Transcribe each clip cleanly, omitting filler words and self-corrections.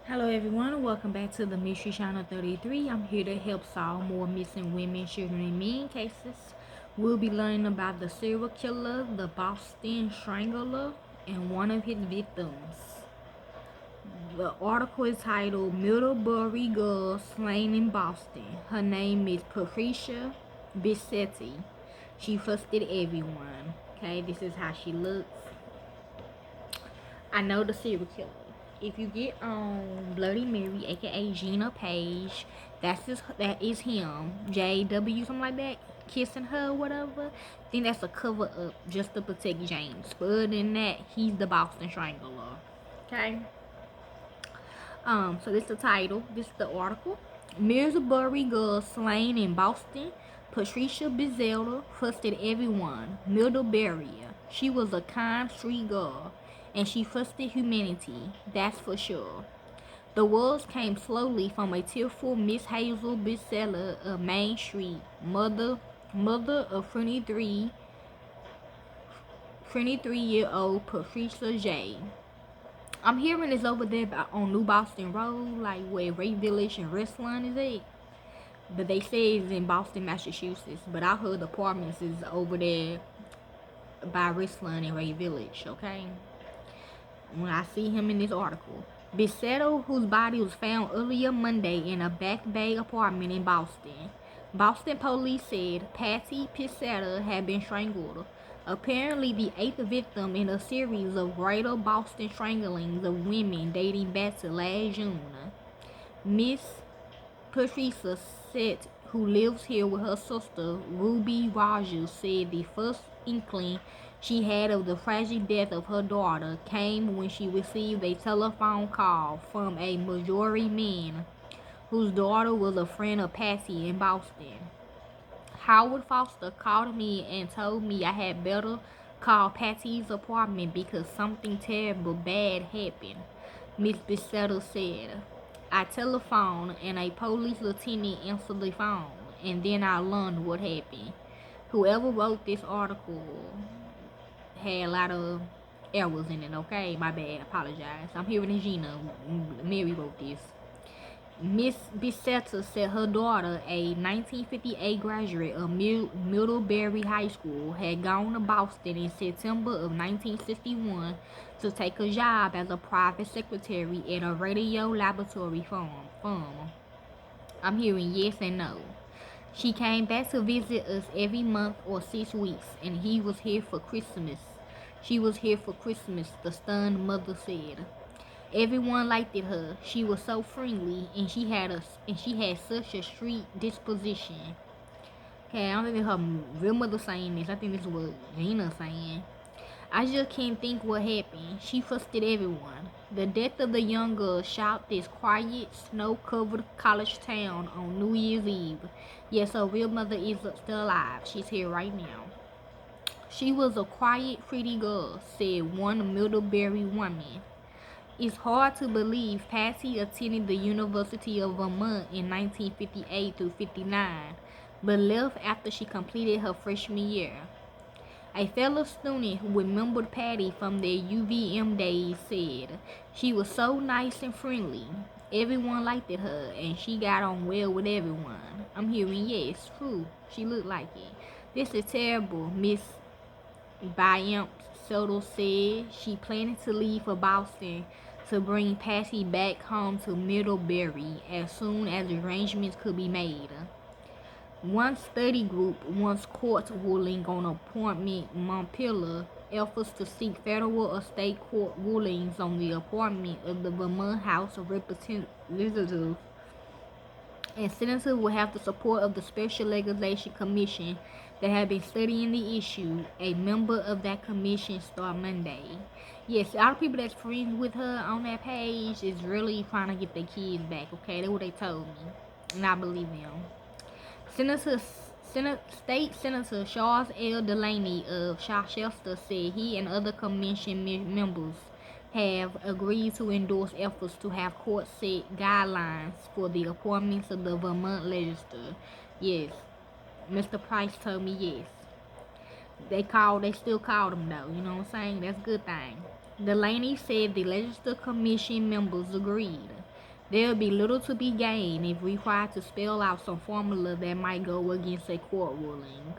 Hello everyone, welcome back to the Mystery Channel 33. I'm here to help solve more missing women, children, and men cases. We'll be learning about the serial killer, the Boston Strangler, and one of his victims. The article is titled Middlebury Girl Slain in Boston. Her name is Patricia Bissette. She fussed at everyone. Okay, this is how she looks. I know the serial killer. If you get on Bloody Mary, aka Gina Page, that is him. JW, something like that, kissing her, whatever. Then that's a cover up just to protect James. But other than that, he's the Boston Strangler. Okay. So this is the title. This is the article. Middlebury girl slain in Boston. Patricia Bissette fussed at everyone. Middlebury. She was a kind street girl, and she fussed at humanity. That's for sure. The words came slowly from a tearful Miss Hazel Bissette of Main Street, mother of 23-year-old Patricia J. I'm hearing it's over there on New Boston Road, like where Ray Village and Wrestling is at. But they say it's in Boston, Massachusetts. But I heard the apartments is over there by Wrestling and Ray Village, okay? When I see him in this article. Bissette, whose body was found earlier Monday in a Back Bay apartment in Boston. Boston police said Patty Bissette had been strangled. Apparently the 8th victim in a series of greater Boston stranglings of women dating back to last June. Miss Patricia said, who lives here with her sister, Ruby Rogers, said the first inkling she had of the tragic death of her daughter came when she received a telephone call from a Missouri man whose daughter was a friend of Patty in Boston. Howard Foster called me and told me I had better call Patty's apartment because something terrible bad happened, Miss Bissette said. I telephoned and a police lieutenant answered the phone, and then I learned what happened. Whoever wrote this article had a lot of errors in it, okay? My bad, apologize. I'm here with Gina. Mary wrote this. Miss Bissette said her daughter, a 1958 graduate of Middlebury High School, had gone to Boston in September of 1961 to take a job as a private secretary at a radio laboratory firm. I'm hearing yes and no. She came back to visit us every month or 6 weeks, and he was here for Christmas. She was here for Christmas, the stunned mother said. Everyone liked her. She was so friendly, and she had such a street disposition. Okay, I don't think it's her real mother saying this. I think this is what Gina's saying. I just can't think what happened. She fussed at everyone. The death of the young girl shocked this quiet, snow-covered college town on New Year's Eve. Yes, her real mother is still alive. She's here right now. She was a quiet, pretty girl, said one Middlebury woman. It's hard to believe Patty attended the University of Vermont in 1958 through 59, but left after she completed her freshman year. A fellow student who remembered Patty from their UVM days said, she was so nice and friendly. Everyone liked her, and she got on well with everyone. I'm hearing yes, true. She looked like it. This is terrible, Miss Bryant Soto said. She planned to leave for Boston to bring Patty back home to Middlebury as soon as arrangements could be made. One study group wants court ruling on appointment Montpelier efforts to seek federal or state court rulings on the appointment of the Vermont House of Representatives, and senators will have the support of the Special Legislation Commission that have been studying the issue. A member of that commission start Monday. Yes, a lot of people that's friends with her on that page is really trying to get their kids back, okay? That's what they told me, and I believe them. State Senator Charles L. Delaney of Chichester said he and other commission members have agreed to endorse efforts to have court set guidelines for the appointments of the Vermont legislature. Yes, Mr. Price told me yes. They still called him though, you know what I'm saying? That's a good thing. Delaney said the legislative commission members agreed. There will be little to be gained if required to spell out some formula that might go against a court ruling.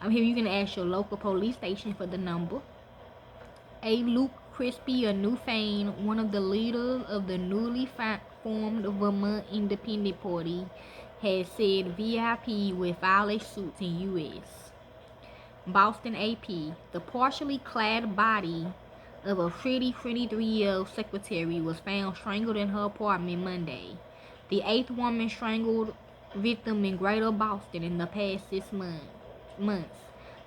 Here you can ask your local police station for the number. Luke Crispy of Newfane, one of the leaders of the newly formed Vermont Independent Party, has said VIP will file a suit in U.S. Boston AP. The partially clad body of a pretty 23-year-old secretary was found strangled in her apartment Monday. The 8th woman strangled victim in Greater Boston in the past 6 months.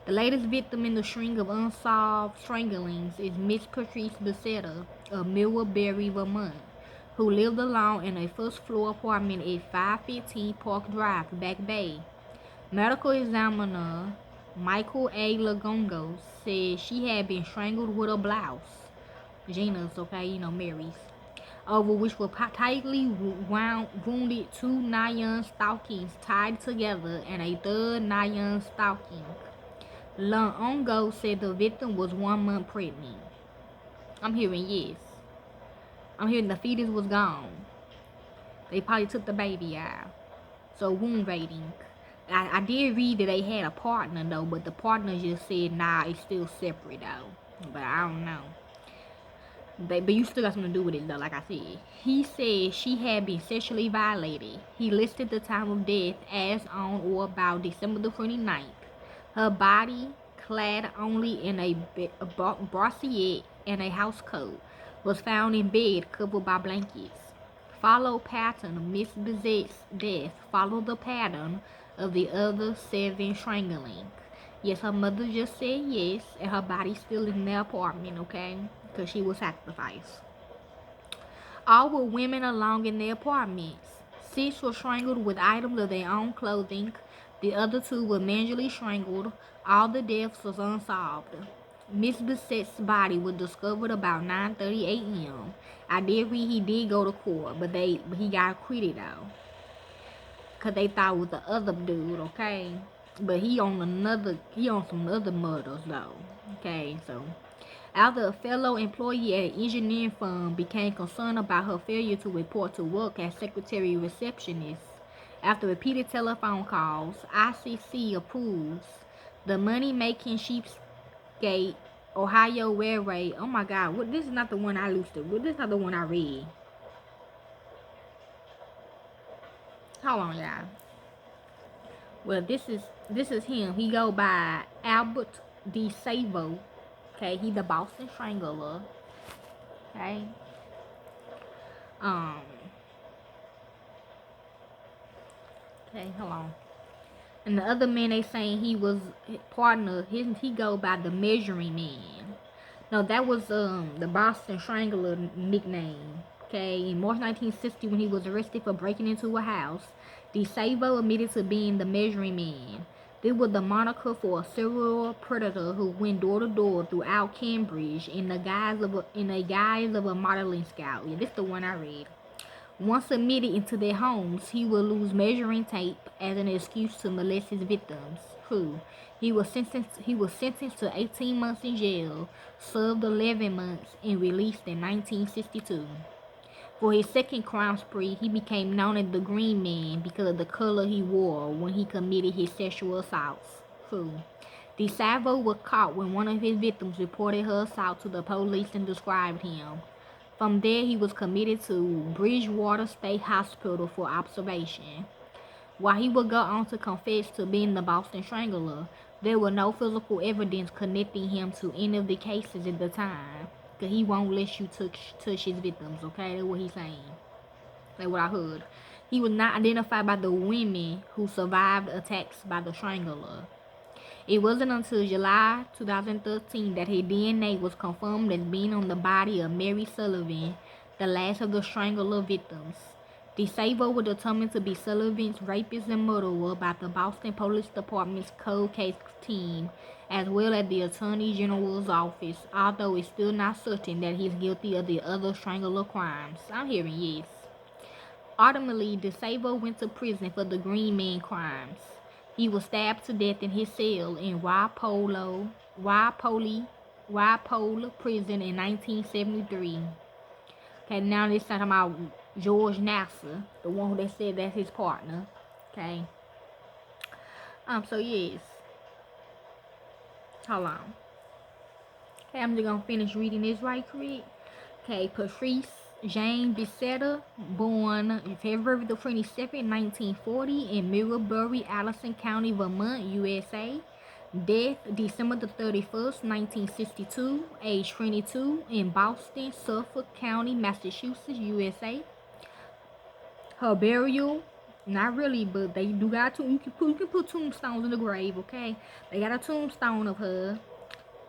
The latest victim in the string of unsolved stranglings is Miss Patricia Bissette of Millbury, Vermont, who lived alone in a first-floor apartment at 515 Park Drive, Back Bay. Medical examiner Michael A. Lagongo said she had been strangled with a blouse, Gina's, Mary's, over which were tightly wounded 2 nylon stockings tied together and a third nylon stocking. Lagongo said the victim was 1 month pregnant. I'm hearing yes. I'm hearing the fetus was gone. They probably took the baby out. So wound rating. I did read that they had a partner though, but the partner just said nah, it's still separate though. But I don't know. But you still got something to do with it though, like I said. He said she had been sexually violated. He listed the time of death as on or about December the 29th. Her body, clad only in a brassiere and a housecoat, was found in bed covered by blankets. Follow pattern of Miss Bisette's death followed the pattern of the other 7 strangling. Yes, her mother just said yes, and her body's still in the apartment, okay? Because she was sacrificed. All were women alone in their apartments. 6 were strangled with items of their own clothing. The other 2 were manually strangled. All the deaths was unsolved. Miss Bisette's body was discovered about 9:30 a.m. I did read he did go to court, but he got acquitted though, cause they thought it was the other dude, okay? But he on some other murders though, okay? So after a fellow employee at an engineering firm became concerned about her failure to report to work as secretary receptionist, after repeated telephone calls, ICC approves the money-making cheapskate Ohio Railway. Oh my God, this is not the one I listed. This is not the one I read. Hold on, y'all. Well, this is him. He go by Albert DeSalvo. Okay, he the Boston Strangler. Okay. Okay, hold on. And the other man they saying he was partner. He go by the Measuring Man. No, that was the Boston Strangler nickname. Okay, in March 1960, when he was arrested for breaking into a house, DeSalvo admitted to being the Measuring Man. This was the moniker for a serial predator who went door to door throughout Cambridge in the guise of a modeling scout. Yeah, this is the one I read. Once admitted into their homes, he would lose measuring tape as an excuse to molest his victims. He was sentenced to 18 months in jail, served 11 months, and released in 1962. For his second crime spree, he became known as the Green Man because of the color he wore when he committed his sexual assaults. DeSalvo was caught when one of his victims reported her assault to the police and described him. From there, he was committed to Bridgewater State Hospital for observation. While he would go on to confess to being the Boston Strangler, there was no physical evidence connecting him to any of the cases at the time. Because he won't let you touch his victims, okay? That's what he's saying. That's what I heard. He was not identified by the women who survived attacks by the Strangler. It wasn't until July 2013 that his DNA was confirmed as being on the body of Mary Sullivan, the last of the Strangler victims. DeSalvo was determined to be Sullivan's rapist and murderer by the Boston Police Department's cold case team, as well as the Attorney General's office, although it's still not certain that he's guilty of the other Strangler crimes. I'm hearing yes. Ultimately, DeSalvo went to prison for the Green Man crimes. He was stabbed to death in his cell in Walpole prison in 1973. Okay, now this talking about George Nassar, the one that said that's his partner. Okay. So yes. Hold on. Okay, I'm just gonna finish reading this right quick. Okay, Patrice Jane Bissette, born February the 22nd, 1940 in Middlebury, Allison County, Vermont, USA. Death December the 31st, 1962, age 22, in Boston, Suffolk County, Massachusetts, USA. Her burial, not really, but they do got you can put tombstones in the grave, okay? They got a tombstone of her,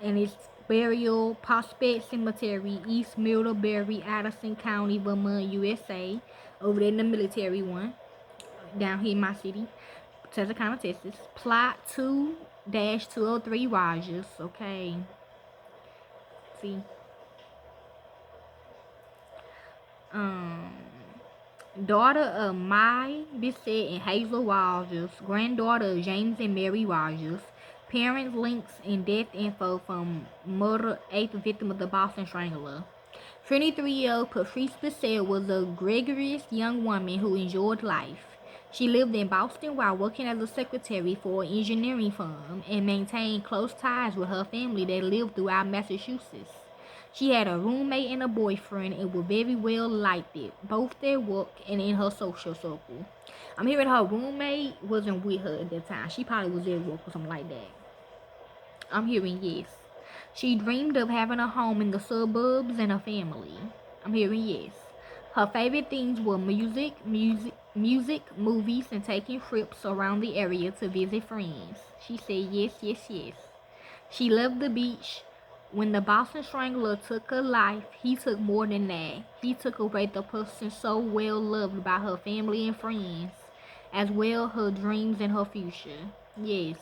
and it's Burial Prospect Cemetery, East Middlebury, Addison County, Vermont, USA. Over there in the military one, down here in my city, Texarkana, Texas. Plot 2-203 Rogers, okay? See, um, daughter of Mai Bissette and Hazel Rogers, granddaughter of James and Mary Rogers. Parents, links, and death info from murder 8th victim of the Boston Strangler. 23-year-old Patricia Bissette was a gregarious young woman who enjoyed life. She lived in Boston while working as a secretary for an engineering firm and maintained close ties with her family that lived throughout Massachusetts. She had a roommate and a boyfriend and was very well liked it, both their work and in her social circle. I'm hearing her roommate wasn't with her at that time. She probably was at work or something like that. I'm hearing yes. She dreamed of having a home in the suburbs and a family. I'm hearing yes. Her favorite things were music, movies, and taking trips around the area to visit friends. She said yes, yes, yes. She loved the beach. When the Boston Strangler took her life, he took more than that. He took away the person so well loved by her family and friends, as well her dreams and her future. Yes,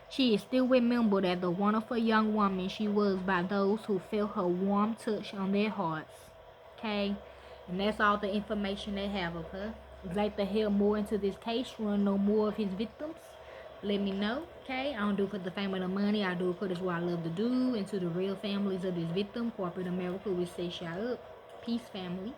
she is still remembered as the wonderful young woman she was by those who felt her warm touch on their hearts. Okay, and that's all the information they have of her. If you'd like to hear more into this case, you want to know more of his victims, let me know. Okay, I don't do it for the fame or the money. I do it for this what I love to do, and to the real families of this victim. Corporate America will say shout up. Peace, family.